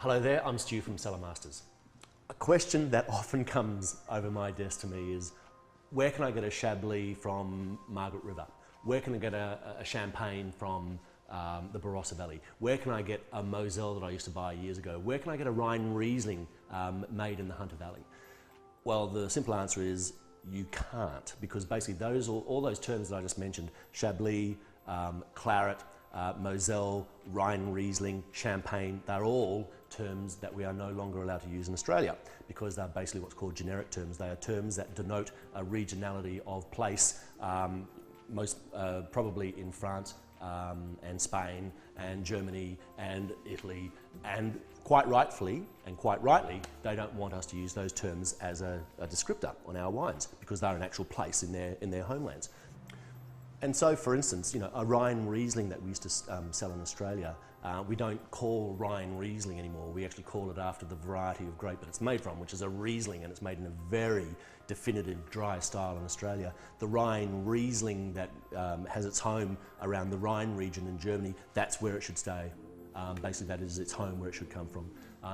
Hello there, I'm Stu from Cellar Masters. A question that often comes over my desk to me is, where can I get a Chablis from Margaret River? Where can I get a champagne from the Barossa Valley? Where can I get a Moselle that I used to buy years ago? Where can I get a Rhine Riesling made in the Hunter Valley? Well, the simple answer is you can't, because basically all those terms that I just mentioned, Chablis, Claret, Moselle, Rhine Riesling, Champagne, they're all terms that we are no longer allowed to use in Australia because they're basically what's called generic terms. They are terms that denote a regionality of place, most probably in France and Spain and Germany and Italy, and quite rightfully and quite rightly, they don't want us to use those terms as a descriptor on our wines because they're an actual place in their homelands. And so, for instance, a Rhine Riesling that we used to sell in Australia, we don't call Rhine Riesling anymore. We actually call it after the variety of grape that it's made from, which is a Riesling, and it's made in a very definitive dry style in Australia. The Rhine Riesling that has its home around the Rhine region in Germany, that's where it should stay. Basically, that is its home, where it should come from.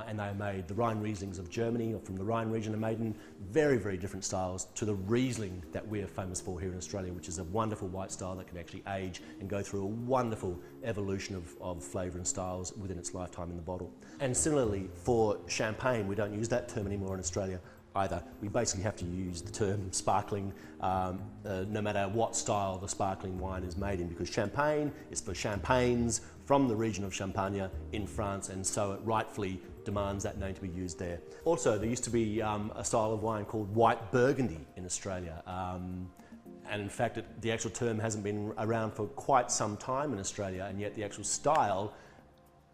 And they are made, the Rhine Rieslings of Germany or from the Rhine region are made in very, very different styles to the Riesling that we are famous for here in Australia, which is a wonderful white style that can actually age and go through a wonderful evolution of flavour and styles within its lifetime in the bottle. And similarly, for champagne, we don't use that term anymore in Australia either. We basically have to use the term sparkling no matter what style the sparkling wine is made in, because champagne is for champagnes from the region of Champagne in France, and so it rightfully demands that name to be used there. Also, there used to be a style of wine called white Burgundy in Australia. And in fact, the actual term hasn't been around for quite some time in Australia, and yet the actual style,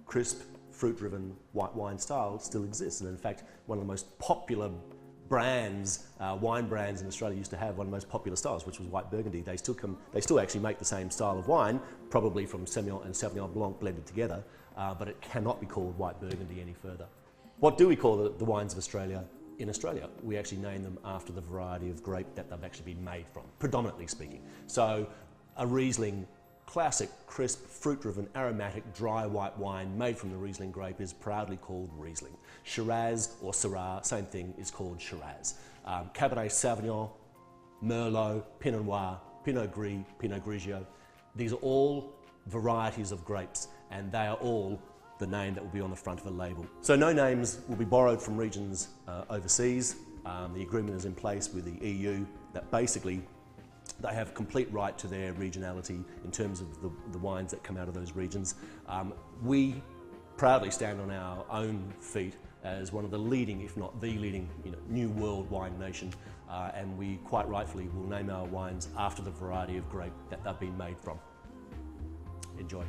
crisp, fruit-driven white wine style, still exists. And in fact, one of the most popular brands, wine brands in Australia used to have one of the most popular styles, which was white Burgundy. They still actually make the same style of wine, probably from Semillon and Sauvignon Blanc blended together, but it cannot be called white Burgundy any further. What do we call the wines of Australia? In Australia, we actually name them after the variety of grape that they've actually been made from, predominantly speaking. So a Riesling, classic, crisp, fruit-driven, aromatic, dry white wine made from the Riesling grape is proudly called Riesling. Shiraz or Syrah, same thing, is called Shiraz. Cabernet Sauvignon, Merlot, Pinot Noir, Pinot Gris, Pinot Grigio. These are all varieties of grapes, and they are all the name that will be on the front of a label. So no names will be borrowed from regions overseas. The agreement is in place with the EU that basically they have complete right to their regionality in terms of the wines that come out of those regions. We proudly stand on our own feet as one of the leading, if not the leading, new world wine nation, and we quite rightfully will name our wines after the variety of grape that they've been made from. Enjoy.